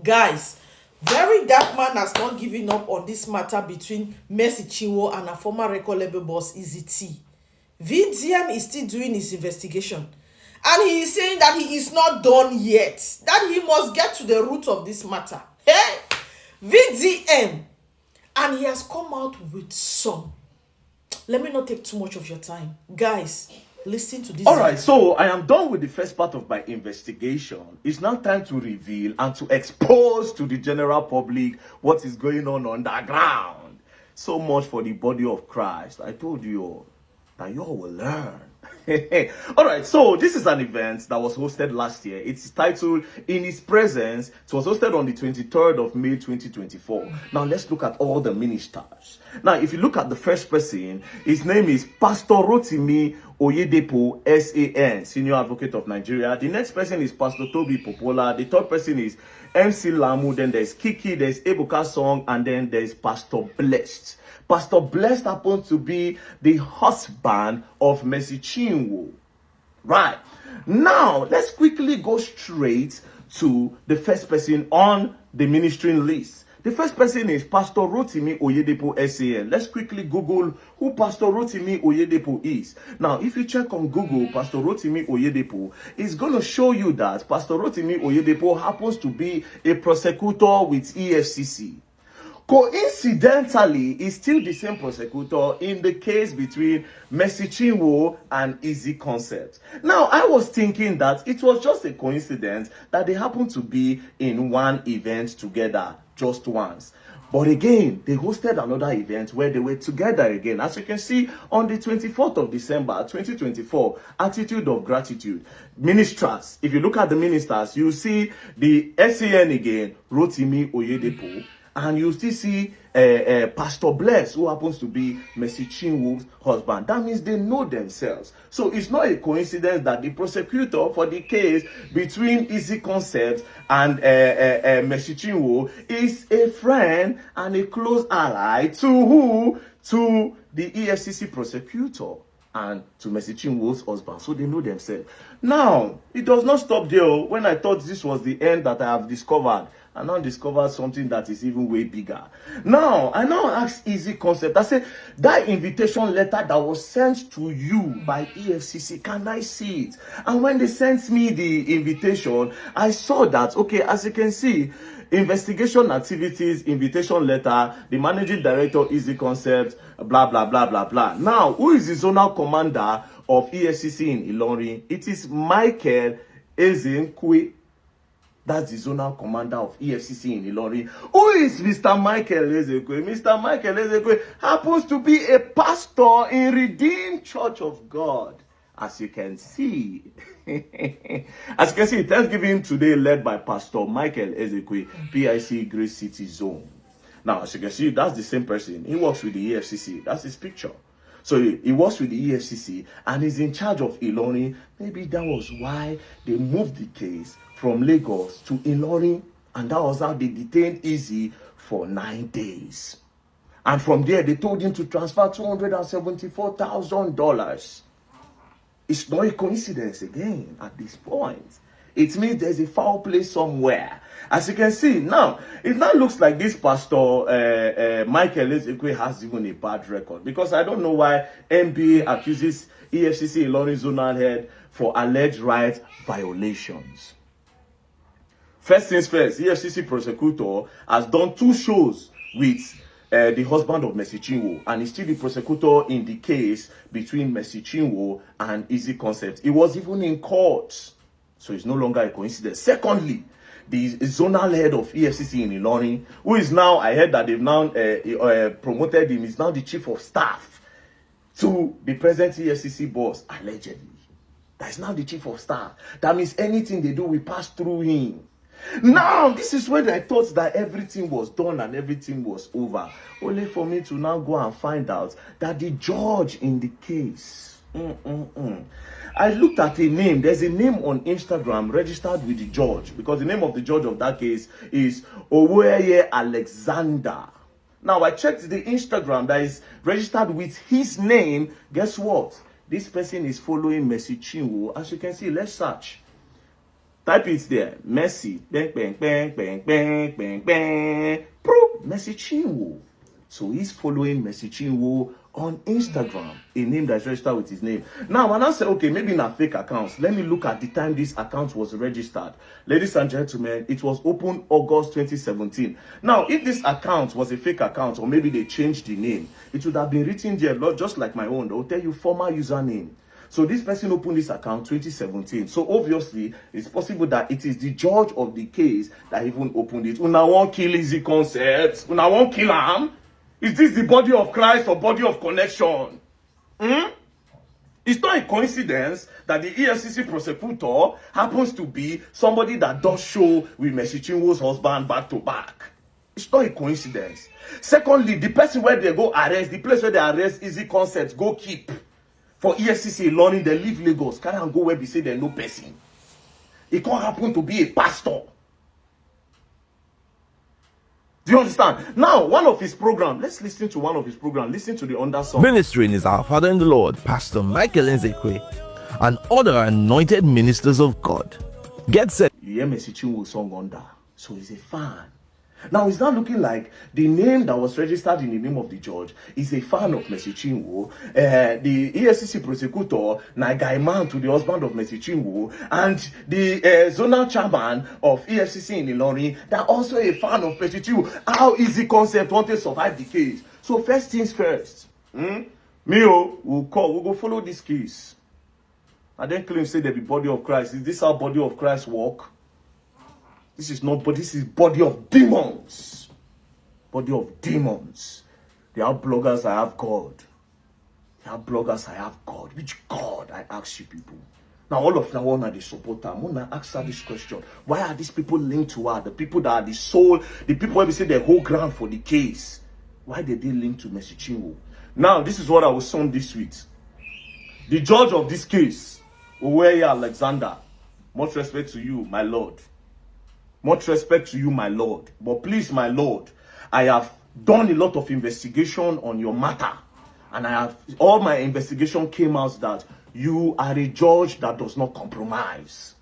Guys, Verydarkblackman has not given up on this matter between Messi Chinwo and her former record label boss Ezee. VDM is still doing his investigation, and he is saying that he is not done yet, that he must get to the root of this matter. Hey, VDM, and he has come out with some. Let me not take too much of your time, guys. Listen to this. All right, so I am done with the first part of my investigation. It's now time to reveal and to expose to the general public what is going on underground. So much for the body of Christ. I told you all that you all will learn. All right, so this is an event that was hosted last year. It's titled In His Presence. It was hosted on the 23rd of May 2024. Now let's look at all the ministers. Now if you look at the first person, his name is Pastor Rotimi Oyedepo SAN, Senior Advocate of Nigeria. The next person is Pastor Toby Popola. The third person is MC Lamu. Then there's Kiki, there's Ebuka Song, and then there's Pastor Blessed. Pastor Blessed happens to be the husband of Messi Chinwo. Right. Now, let's quickly go straight to the first person on the ministering list. The first person is Pastor Rotimi Oyedepo SAN. Let's quickly Google who Pastor Rotimi Oyedepo is. Now, if you check on Google, Pastor Rotimi Oyedepo is going to show you that Pastor Rotimi Oyedepo happens to be a prosecutor with EFCC. Coincidentally, is still the same prosecutor in the case between Messi Chinwo and Ezee Concept. Now, I was thinking that it was just a coincidence that they happened to be in one event together just once. But again, they hosted another event where they were together again. As you can see, on the 24th of December, 2024, Attitude of Gratitude. Ministers, if you look at the ministers, you see the SAN again, Rotimi Oyedepo. And you still see Pastor Bless, who happens to be Messi Chinwo's husband. That means they know themselves. So it's not a coincidence that the prosecutor for the case between Ezee Concept and Messi Chinwo is a friend and a close ally to who? To the EFCC prosecutor and to Messi Chinwo's husband. So they know themselves. Now, it does not stop there. When I thought this was the end that I have discovered, I now discovered something that is even way bigger. Now, I now ask Ezee Concept. I say, that invitation letter that was sent to you by EFCC, can I see it? And when they sent me the invitation, I saw that, okay, as you can see, investigation activities, invitation letter, the managing director, Ezee Concept, blah, blah, blah, blah, blah. Now, who is the zonal commander of EFCC in Ilorin? It is Michael Ezee. That's the zonal commander of EFCC in Ilorin. Who is Mr. Michael Ezee? Mr. Michael Ezee happens to be a pastor in Redeemed Church of God. As you can see. As you can see, Thanksgiving today led by Pastor Michael Ezee, PIC Grace City Zone. Now, as you can see, that's the same person. He works with the EFCC. That's his picture. So he works with the EFCC and he's in charge of Ilorin. Maybe that was why they moved the case from Lagos to Ilorin, and that was how they detained Ezee for 9 days. And from there, they told him to transfer $274,000. It's not a coincidence again at this point. It means there's a foul play somewhere. As you can see, now, it now looks like this pastor, Michael Ezee, has even a bad record. Because I don't know why NBA accuses EFCC Ilorin zonal head for alleged right violations. First things first, EFCC prosecutor has done 2 shows with the husband of Messi Chinwo, and he's still the prosecutor in the case between Messi Chinwo and Ezee Concept. He was even in court, so it's no longer a coincidence. Secondly, the zonal head of EFCC in Ilorin, who is now, I heard that they've now promoted him, is now the chief of staff to the present EFCC boss, allegedly. That is now the chief of staff. That means anything they do will pass through him. Now, this is when I thought that everything was done and everything was over. Only for me to now go and find out that the judge in the case, I looked at a name. There's a name on Instagram registered with the judge, because the name of the judge of that case is Oweye Alexander. Now, I checked the Instagram that is registered with his name. Guess what? This person is following Messi Chinwo. As you can see, let's search. Type it there. Messi. Bang, bang, bang, bang, bang, bang, bang. Pro. Messi Chinwo. So he's following Messi Chinwo on Instagram, a name that's registered with his name. Now, when I say, okay, maybe not fake accounts, let me look at the time this account was registered. Ladies and gentlemen, it was opened August 2017. Now, if this account was a fake account, or maybe they changed the name, it would have been written there, just like my own. They'll tell you former username. So this person opened this account 2017. So obviously, it's possible that it is the judge of the case that even opened it. Una won't kill Ezee concept. Una won't kill him. Is this the body of Christ or body of connection? It's not a coincidence that the EFCC prosecutor happens to be somebody that does show with Messi Chinwo's husband back to back. It's not a coincidence. Secondly, the person where they go arrest, the place where they arrest Ezee concept, go keep. For EFCC learning, they leave Lagos, carry and go where they say they're no person. It can't happen to be a pastor. Do you understand? Now, one of his programs, let's listen to one of his programs. Listen to the under song. Ministering is our Father in the Lord, Pastor Michael Ezee, and other anointed ministers of God. Get set. You hear Messi Chinwo song under, so he's a fan. Now, it's not looking like the name that was registered in the name of the judge is a fan of Messi Chinwo. The EFCC prosecutor, na guy man to the husband of Messi Chinwo, and the zonal chairman of EFCC in Ilorin, they're also a fan of Messi Chinwo. How Ezee concept want to survive the case? So first things first, we'll go follow this case. I then claim say there be body of Christ. Is this how body of Christ work? This is not, but this is body of demons. Body of demons. They are bloggers, I have God. They are bloggers, I have God. Which God, I ask you people? Now all of now are the supporter. I want to ask her this question. Why are these people linked to her? The people that are the soul, the people where we say they hold ground for the case. Why did they link to Messi Chinwo? Now, this is what I will sum this with. The judge of this case, Oweye Alexander, much respect to you, my Lord. Much respect to you, my Lord. But please, my Lord, I have done a lot of investigation on your matter. And all my investigation came out that you are a judge that does not compromise.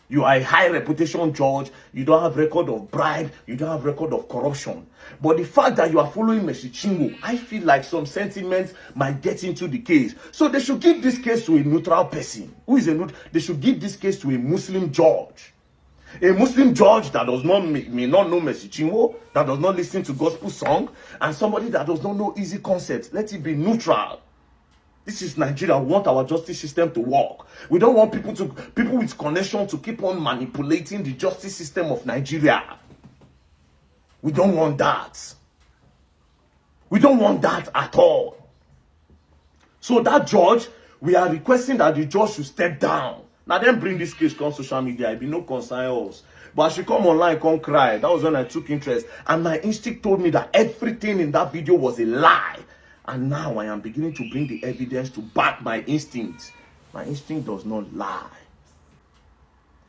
You are a high reputation judge. You don't have record of bribe. You don't have record of corruption. But the fact that you are following Messi Chinwo, I feel like some sentiments might get into the case. So they should give this case to a neutral person. Who is a neutral? They should give this case to a Muslim judge. A Muslim judge that does not may not know Messi Chinwo, that does not listen to gospel song, and somebody that does not know Ezee concepts. Let it be neutral. This is Nigeria. We want our justice system to work. We don't want people with connection to keep on manipulating the justice system of Nigeria. We don't want that. We don't want that at all. So that judge, we are requesting that the judge should step down. Now then bring this case on social media. It be no concern us. But she come online, come cry. That was when I took interest. And my instinct told me that everything in that video was a lie. And now I am beginning to bring the evidence to back my instinct. My instinct does not lie.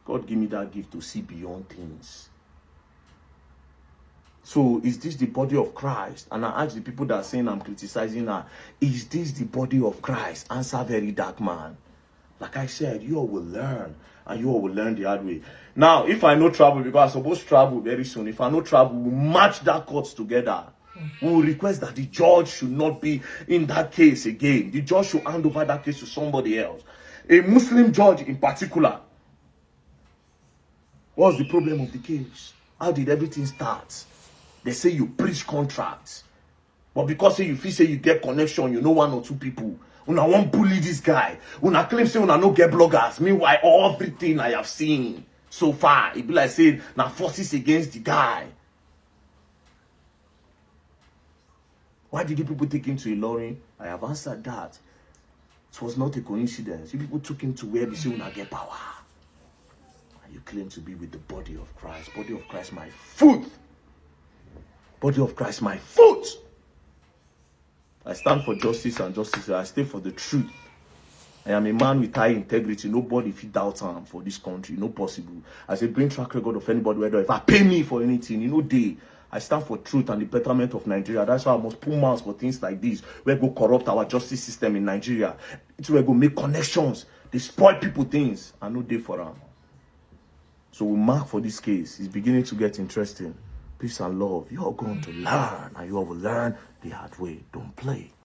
God give me that gift to see beyond things. So is this the body of Christ? And I ask the people that are saying I'm criticizing her, is this the body of Christ? Answer Verydarkman. Like I said, you all will learn. And you all will learn the hard way. Now, if I know travel, because I'm supposed to travel very soon, if I know travel, we'll match that court together. We will request that the judge should not be in that case again. The judge should hand over that case to somebody else. A Muslim judge in particular. What's the problem of the case? How did everything start? They say you breach contracts. But because you feel say you get connection, you know one or two people. Una won't bully this guy. Una claim say una no get bloggers. Meanwhile, everything I have seen so far, it be like saying na forces against the guy. Why did you people take him to Ilorin? I have answered that. It was not a coincidence. You people took him to where they say una get power. And you claim to be with the body of Christ. Body of Christ, my foot. Body of Christ, my foot. I stand for justice and justice. I stay for the truth. I am a man with high integrity. Nobody if you doubt him for this country. No possible. I say bring track record of anybody. Whether if I pay me for anything, I stand for truth and the betterment of Nigeria. That's why I must pull mouths for things like this. Where go corrupt our justice system in Nigeria. It's where go make connections. They spoil people things. I no day for them. So we mark for this case. It's beginning to get interesting. Peace and love. You are going to learn, and you will learn the hard way. Don't play.